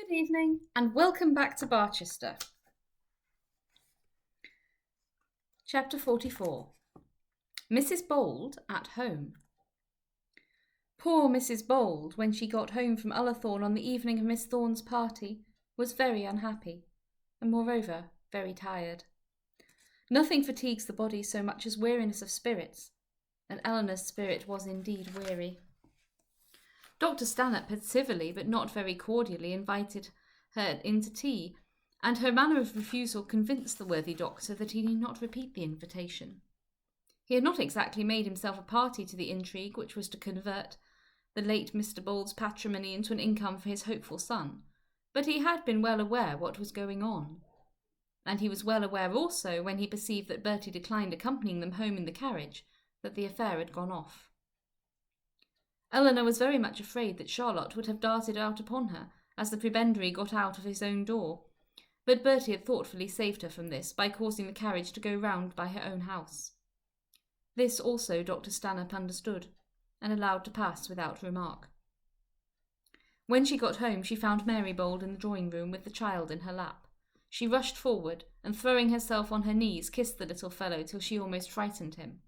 Good evening and welcome back to Barchester. Chapter 44. Mrs. Bold at Home. Poor Mrs. Bold, when she got home from Ullathorne on the evening of Miss Thorne's party, was very unhappy, and moreover very tired. Nothing fatigues the body so much as weariness of spirits, and Eleanor's spirit was indeed weary. Dr. Stanhope had civilly but not very cordially invited her in to tea, and her manner of refusal convinced the worthy doctor that he need not repeat the invitation. He had not exactly made himself a party to the intrigue which was to convert the late Mr. Bold's patrimony into an income for his hopeful son, but he had been well aware what was going on. And he was well aware also, when he perceived that Bertie declined accompanying them home in the carriage, that the affair had gone off. Eleanor was very much afraid that Charlotte would have darted out upon her as the prebendary got out of his own door, but Bertie had thoughtfully saved her from this by causing the carriage to go round by her own house. This also Dr. Stanhope understood, and allowed to pass without remark. When she got home, she found Mary Bold in the drawing-room with the child in her lap. She rushed forward, and throwing herself on her knees, kissed the little fellow till she almost frightened him.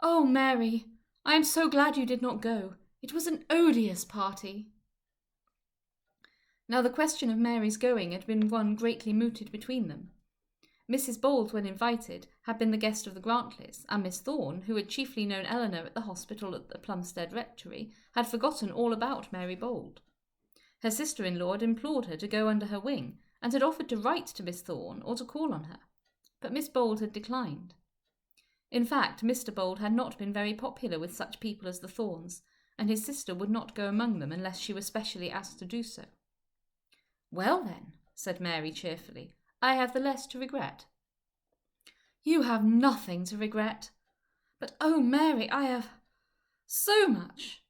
"Oh, Mary, I am so glad you did not go. It was an odious party." Now the question of Mary's going had been one greatly mooted between them. Mrs. Bold, when invited, had been the guest of the Grantleys, and Miss Thorne, who had chiefly known Eleanor at the hospital at the Plumstead Rectory, had forgotten all about Mary Bold. Her sister-in-law had implored her to go under her wing, and had offered to write to Miss Thorne or to call on her, but Miss Bold had declined. In fact, Mr. Bold had not been very popular with such people as the Thornes, and his sister would not go among them unless she was specially asked to do so. "Well, then," said Mary cheerfully, "I have the less to regret." "You have nothing to regret. But, oh, Mary, I have so much.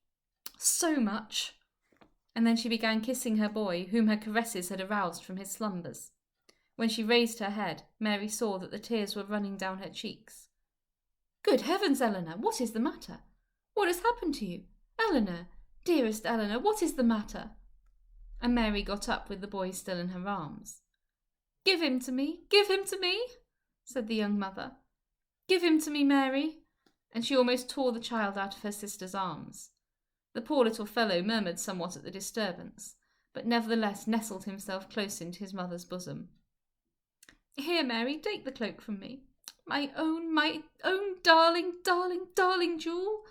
And then she began kissing her boy, whom her caresses had aroused from his slumbers. When she raised her head, Mary saw that the tears were running down her cheeks. "Good heavens, Eleanor, what is the matter? What has happened to you? Eleanor, dearest Eleanor, what is the matter?" And Mary got up with the boy still in her arms. Give him to me, said the young mother. "Give him to me, Mary." And she almost tore the child out of her sister's arms. The poor little fellow murmured somewhat at the disturbance, but nevertheless nestled himself close into his mother's bosom. "Here, Mary, take the cloak from me. My own darling jewel.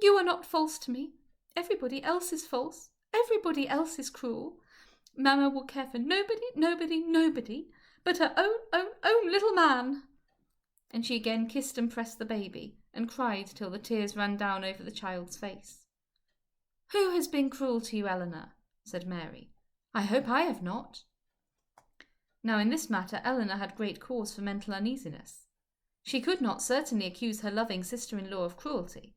You are not false to me. Everybody else is false. Everybody else is cruel. Mamma will care for nobody but her own little man." And she again kissed and pressed the baby, and cried till the tears ran down over the child's face. "Who has been cruel to you, Eleanor?" said Mary. "I hope I have not." Now in this matter Eleanor had great cause for mental uneasiness. She could not certainly accuse her loving sister-in-law of cruelty,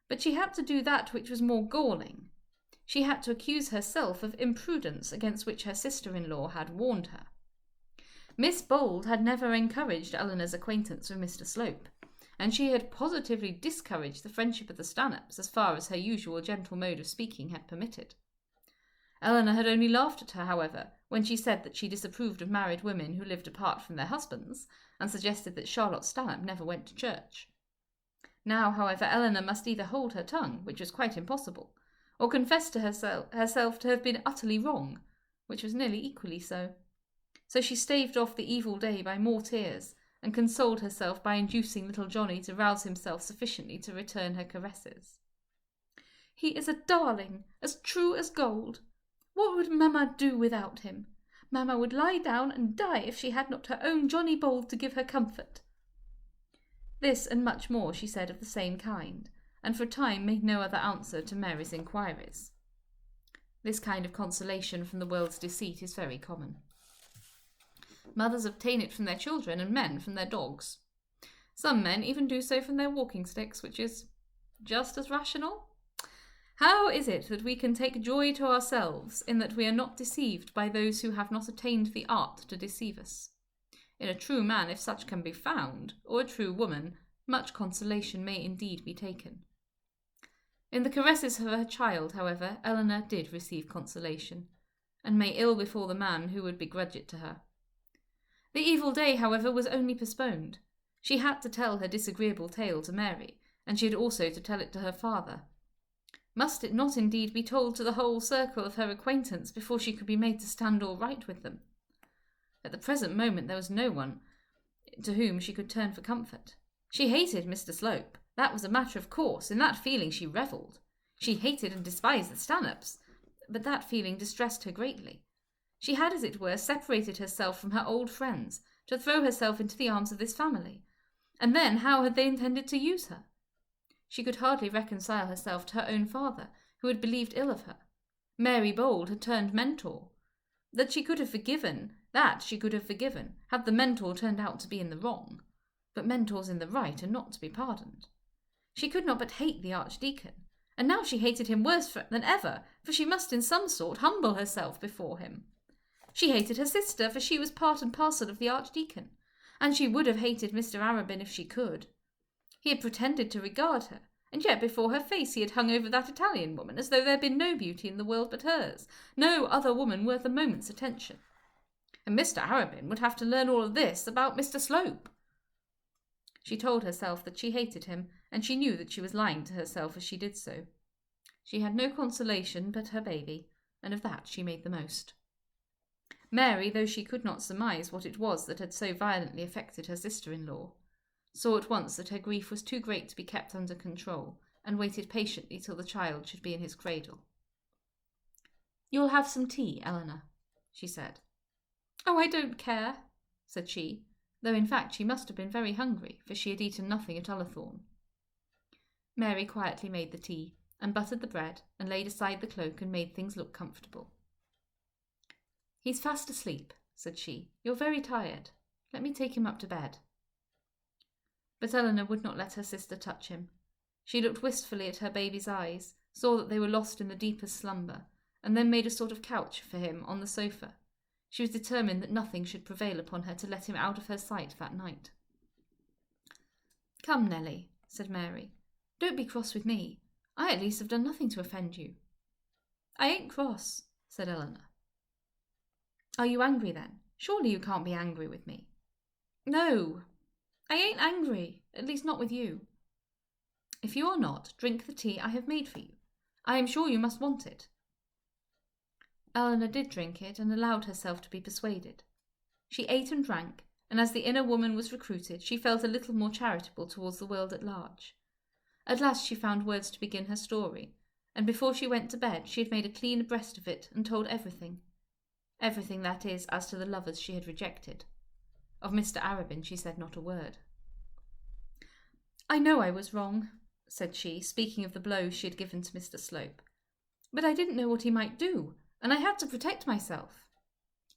but she had to do that which was more galling. She had to accuse herself of imprudence against which her sister-in-law had warned her. Miss Bold had never encouraged Eleanor's acquaintance with Mr. Slope, and she had positively discouraged the friendship of the Stanhopes as far as her usual gentle mode of speaking had permitted. Eleanor had only laughed at her, however, when she said that she disapproved of married women who lived apart from their husbands, and suggested that Charlotte Stanhope never went to church. Now, however, Eleanor must either hold her tongue, which was quite impossible, or confess to herself to have been utterly wrong, which was nearly equally so. So she staved off the evil day by more tears, and consoled herself by inducing little Johnny to rouse himself sufficiently to return her caresses. "He is a darling, as true as gold. What would Mamma do without him? Mamma would lie down and die if she had not her own Johnny Bold to give her comfort." This and much more she said of the same kind, and for a time made no other answer to Mary's inquiries. This kind of consolation from the world's deceit is very common. Mothers obtain it from their children, and men from their dogs. Some men even do so from their walking sticks, which is just as rational. How is it that we can take joy to ourselves in that we are not deceived by those who have not attained the art to deceive us? In a true man, if such can be found, or a true woman, much consolation may indeed be taken. In the caresses of her child, however, Eleanor did receive consolation, and may ill befall the man who would begrudge it to her. The evil day, however, was only postponed. She had to tell her disagreeable tale to Mary, and she had also to tell it to her father. Must it not indeed be told to the whole circle of her acquaintance before she could be made to stand all right with them? At the present moment there was no one to whom she could turn for comfort. She hated Mr. Slope. That was a matter of course. In that feeling she revelled. She hated and despised the Stanhopes, but that feeling distressed her greatly. She had, as it were, separated herself from her old friends to throw herself into the arms of this family. And then how had they intended to use her? She could hardly reconcile herself to her own father, who had believed ill of her. Mary Bold had turned mentor. That she could have forgiven, had the mentor turned out to be in the wrong. But mentors in the right are not to be pardoned. She could not but hate the Archdeacon, and now she hated him worse than ever, for she must in some sort humble herself before him. She hated her sister, for she was part and parcel of the Archdeacon, and she would have hated Mr. Arabin if she could. He had pretended to regard her, and yet before her face he had hung over that Italian woman as though there had been no beauty in the world but hers, no other woman worth a moment's attention. And Mr. Arabin would have to learn all of this about Mr. Slope. She told herself that she hated him, and she knew that she was lying to herself as she did so. She had no consolation but her baby, and of that she made the most. Mary, though she could not surmise what it was that had so violently affected her sister-in-law, saw at once that her grief was too great to be kept under control, and waited patiently till the child should be in his cradle. "You'll have some tea, Eleanor," she said. "Oh, I don't care," said she, though in fact she must have been very hungry, for she had eaten nothing at Ullathorne. Mary quietly made the tea, and buttered the bread, and laid aside the cloak, and made things look comfortable. "He's fast asleep," said she. "You're very tired. Let me take him up to bed." But Eleanor would not let her sister touch him. She looked wistfully at her baby's eyes, saw that they were lost in the deepest slumber, and then made a sort of couch for him on the sofa. She was determined that nothing should prevail upon her to let him out of her sight that night. "Come, Nelly," said Mary. "Don't be cross with me. I at least have done nothing to offend you." "I ain't cross," said Eleanor. "Are you angry then? Surely you can't be angry with me." "No, I ain't angry, at least not with you." "If you are not, drink the tea I have made for you. I am sure you must want it." Eleanor did drink it, and allowed herself to be persuaded. She ate and drank, and as the inner woman was recruited, she felt a little more charitable towards the world at large. At last she found words to begin her story, and before she went to bed she had made a clean breast of it and told everything. Everything, that is, as to the lovers she had rejected. Of Mr. Arabin she said not a word. "I know I was wrong," said she, speaking of the blows she had given to Mr. Slope. "But I didn't know what he might do, and I had to protect myself."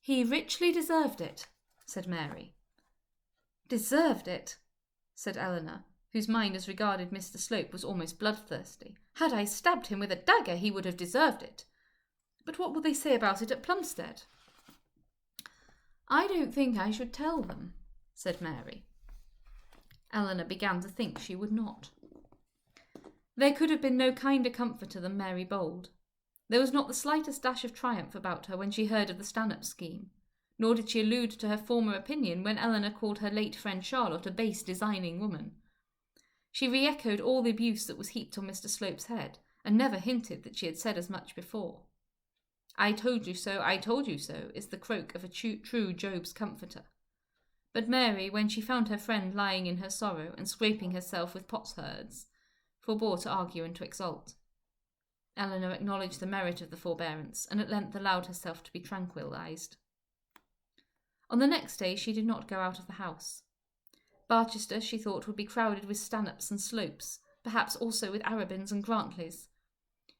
"He richly deserved it," said Mary. "Deserved it," said Eleanor, whose mind as regarded Mr. Slope was almost bloodthirsty. "Had I stabbed him with a dagger he would have deserved it. But what will they say about it at Plumstead?" "I don't think I should tell them," said Mary. Eleanor began to think she would not. There could have been no kinder comforter than Mary Bold. There was not the slightest dash of triumph about her when she heard of the Stanhope scheme, nor did she allude to her former opinion when Eleanor called her late friend Charlotte a base, designing woman. She re-echoed all the abuse that was heaped on Mr. Slope's head, and never hinted that she had said as much before. "I told you so, I told you so," is the croak of a true Job's comforter. But Mary, when she found her friend lying in her sorrow and scraping herself with potsherds, forbore to argue and to exult. Eleanor acknowledged the merit of the forbearance, and at length allowed herself to be tranquillised. On the next day she did not go out of the house. Barchester, she thought, would be crowded with Stanhopes and Slopes, perhaps also with Arabins and Grantleys.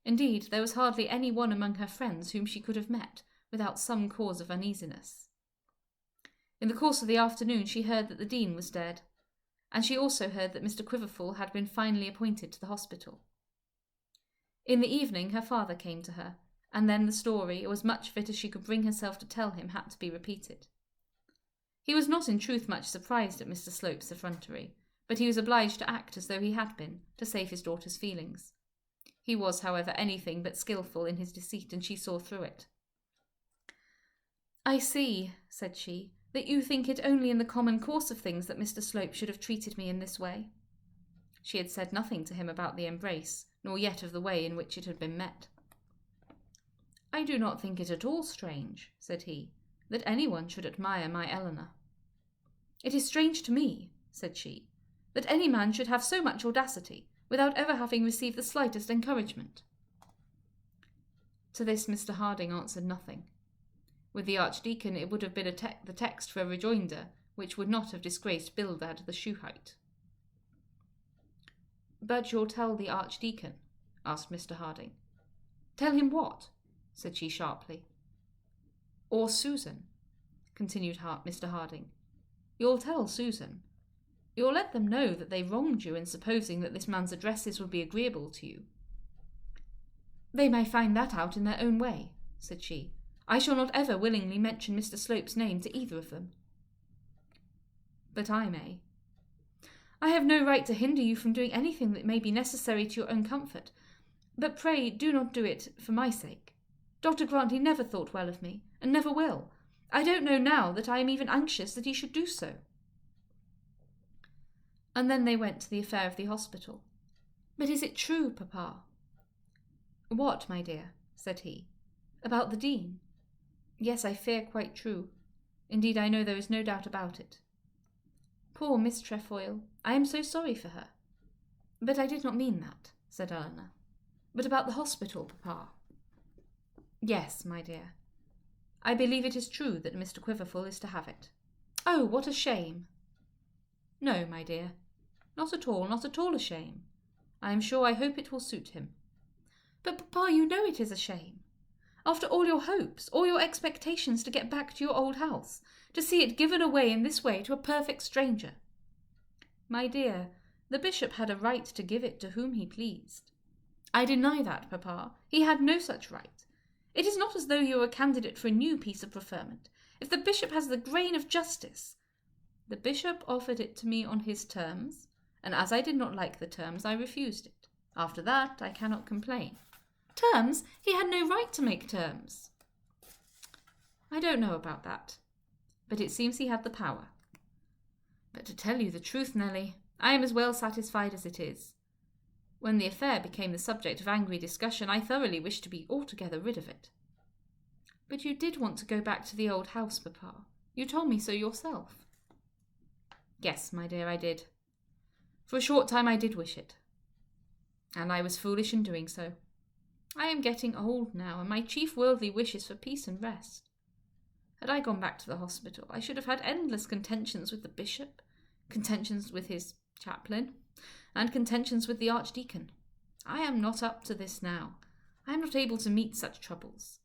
Indeed, there was hardly any one among her friends whom she could have met without some cause of uneasiness. In the course of the afternoon she heard that the Dean was dead, and she also heard that Mr. Quiverful had been finally appointed to the hospital. In the evening her father came to her, and then the story, or as much of it as she could bring herself to tell him, had to be repeated. He was not in truth much surprised at Mr. Slope's effrontery, but he was obliged to act as though he had been, to save his daughter's feelings. He was, however, anything but skilful in his deceit, and she saw through it. I see, said she, that you think it only in the common course of things that Mr. Slope should have treated me in this way. She had said nothing to him about the embrace, nor yet of the way in which it had been met. I do not think it at all strange, said he, that anyone should admire my Eleanor. It is strange to me, said she, that any man should have so much audacity, without ever having received the slightest encouragement. To this Mr. Harding answered nothing. With the Archdeacon it would have been the text for a rejoinder, which would not have disgraced Bildad the Shuhite. But you'll tell the Archdeacon? Asked Mr. Harding. Tell him what? Said she sharply. Or Susan, continued Mr. Harding. You'll tell Susan. You'll let them know that they wronged you in supposing that this man's addresses would be agreeable to you. They may find that out in their own way, said she. I shall not ever willingly mention Mr. Slope's name to either of them. But I may. I have no right to hinder you from doing anything that may be necessary to your own comfort, but pray do not do it for my sake. Dr. Grantley never thought well of me, and never will. I don't know now that I am even anxious that he should do so. And then they went to the affair of the hospital. But is it true, Papa? What, my dear? Said he. About the Dean? Yes, I fear quite true. Indeed, I know there is no doubt about it. Poor Miss Trefoil, I am so sorry for her. But I did not mean that, said Eleanor. But about the hospital, Papa. Yes, my dear. I believe it is true that Mr. Quiverful is to have it. Oh, what a shame! No, my dear, not at all a shame. I am sure I hope it will suit him. But, Papa, you know it is a shame. After all your hopes, all your expectations to get back to your old house, to see it given away in this way to a perfect stranger. My dear, the bishop had a right to give it to whom he pleased. I deny that, Papa. He had no such right. It is not as though you were a candidate for a new piece of preferment. If the bishop has the grain of justice... The bishop offered it to me on his terms, and as I did not like the terms, I refused it. After that, I cannot complain. Terms? He had no right to make terms. I don't know about that, but it seems he had the power. But to tell you the truth, Nelly, I am as well satisfied as it is. When the affair became the subject of angry discussion, I thoroughly wished to be altogether rid of it. But you did want to go back to the old house, Papa. You told me so yourself. Yes, my dear, I did. For a short time I did wish it. And I was foolish in doing so. I am getting old now, and my chief worldly wish is for peace and rest. Had I gone back to the hospital, I should have had endless contentions with the bishop, contentions with his chaplain, and contentions with the archdeacon. I am not up to this now. I am not able to meet such troubles.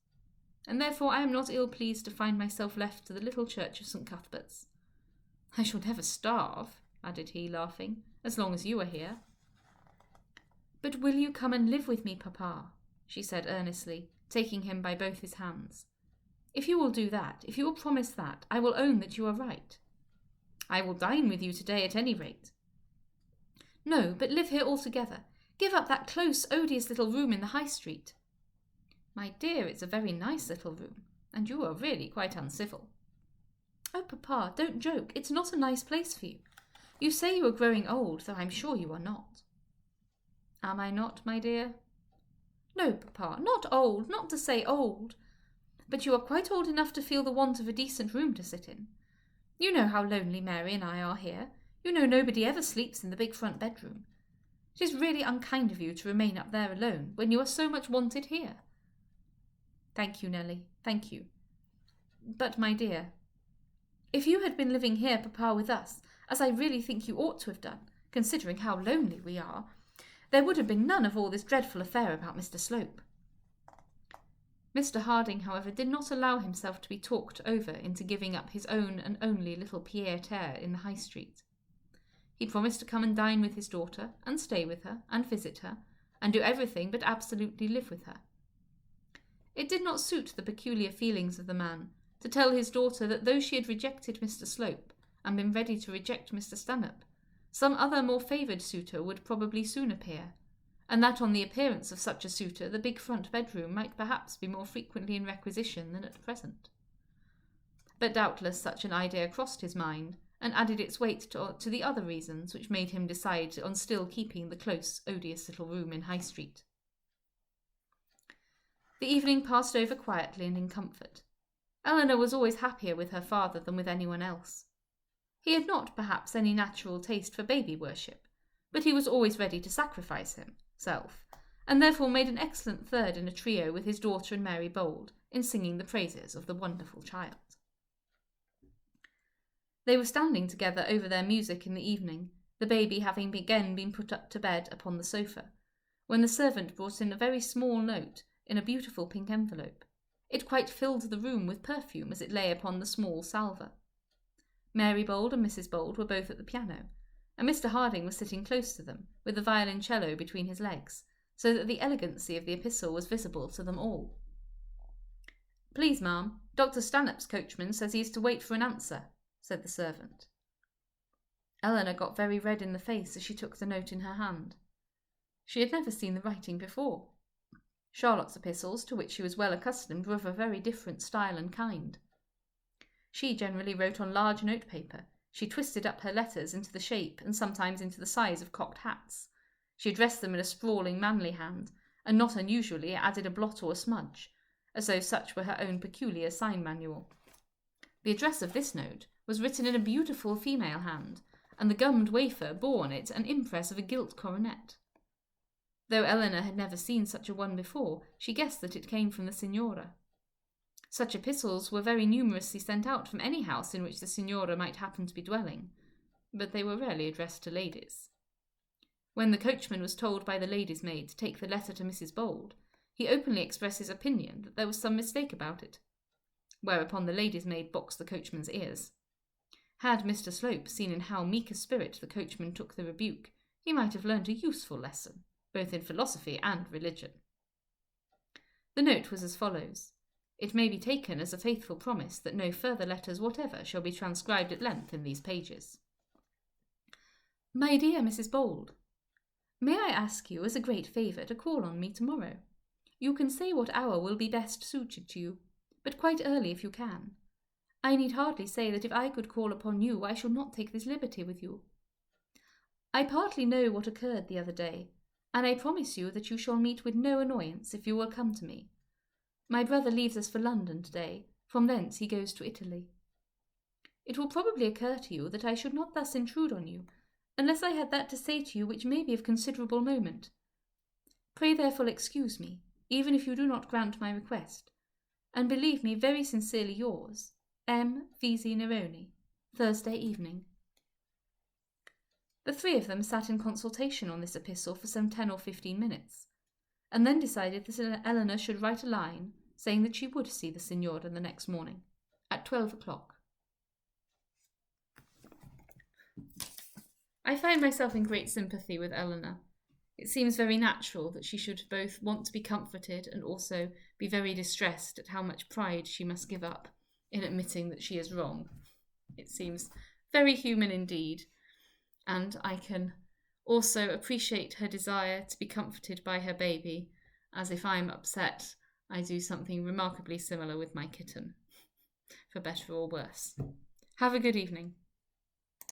And therefore I am not ill-pleased to find myself left to the little church of St. Cuthbert's. I shall never starve, added he, laughing, as long as you are here. But will you come and live with me, Papa? She said earnestly, taking him by both his hands. If you will do that, if you will promise that, I will own that you are right. I will dine with you today at any rate. No, but live here altogether. Give up that close, odious little room in the High Street. My dear, it's a very nice little room, and you are really quite uncivil. Oh, Papa, don't joke. It's not a nice place for you. You say you are growing old, though I'm sure you are not. Am I not, my dear? No, Papa, not old, not to say old. But you are quite old enough to feel the want of a decent room to sit in. You know how lonely Mary and I are here. You know nobody ever sleeps in the big front bedroom. It is really unkind of you to remain up there alone, when you are so much wanted here. Thank you, Nelly, thank you. But, my dear, if you had been living here, Papa, with us, as I really think you ought to have done, considering how lonely we are, there would have been none of all this dreadful affair about Mr. Slope. Mr. Harding, however, did not allow himself to be talked over into giving up his own and only little pied-à-terre in the High Street. He promised to come and dine with his daughter, and stay with her, and visit her, and do everything but absolutely live with her. It did not suit the peculiar feelings of the man to tell his daughter that though she had rejected Mr. Slope, and been ready to reject Mr. Stanhope, some other more favoured suitor would probably soon appear, and that on the appearance of such a suitor the big front bedroom might perhaps be more frequently in requisition than at present. but doubtless such an idea crossed his mind and added its weight to the other reasons which made him decide on still keeping the close, odious little room in High Street. The evening passed over quietly and in comfort. Eleanor was always happier with her father than with anyone else. He had not, perhaps, any natural taste for baby worship, but he was always ready to sacrifice himself, and therefore made an excellent third in a trio with his daughter and Mary Bold in singing the praises of the wonderful child. They were standing together over their music in the evening, the baby having again been put up to bed upon the sofa, when the servant brought in a very small note in a beautiful pink envelope. It quite filled the room with perfume as it lay upon the small salver. Mary Bold and Mrs. Bold were both at the piano, and Mr. Harding was sitting close to them, with the violoncello between his legs, so that the elegancy of the epistle was visible to them all. "Please, ma'am, Dr. Stanhope's coachman says he is to wait for an answer," said the servant. Eleanor got very red in the face as she took the note in her hand. She had never seen the writing before. Charlotte's epistles, to which she was well accustomed, were of a very different style and kind. She generally wrote on large notepaper. She twisted up her letters into the shape and sometimes into the size of cocked hats. She addressed them in a sprawling, manly hand, and not unusually added a blot or a smudge, as though such were her own peculiar sign manual. The address of this note was written in a beautiful female hand, and the gummed wafer bore on it an impress of a gilt coronet. Though Eleanor had never seen such a one before, she guessed that it came from the signora. Such epistles were very numerously sent out from any house in which the signora might happen to be dwelling, but they were rarely addressed to ladies. When the coachman was told by the lady's maid to take the letter to Mrs. Bold, he openly expressed his opinion that there was some mistake about it, whereupon the lady's maid boxed the coachman's ears. Had Mr. Slope seen in how meek a spirit the coachman took the rebuke, he might have learnt a useful lesson, both in philosophy and religion. The note was as follows. It may be taken as a faithful promise that no further letters whatever shall be transcribed at length in these pages. My dear Mrs. Bold, may I ask you as a great favour to call on me tomorrow? You can say what hour will be best suited to you, but quite early if you can. I need hardly say that if I could call upon you, I should not take this liberty with you. I partly know what occurred the other day, and I promise you that you shall meet with no annoyance if you will come to me. My brother leaves us for London today. From thence he goes to Italy. It will probably occur to you that I should not thus intrude on you, unless I had that to say to you which may be of considerable moment. Pray therefore excuse me, even if you do not grant my request, and believe me very sincerely yours, M. Vesey Neroni, Thursday evening. The three of them sat in consultation on this epistle for some 10 or 15 minutes, and then decided that Eleanor should write a line saying that she would see the signora the next morning, at 12 o'clock. I find myself in great sympathy with Eleanor. It seems very natural that she should both want to be comforted and also be very distressed at how much pride she must give up in admitting that she is wrong. It seems very human indeed, and I can also appreciate her desire to be comforted by her baby, as if I'm upset, I do something remarkably similar with my kitten, for better or worse. Have a good evening.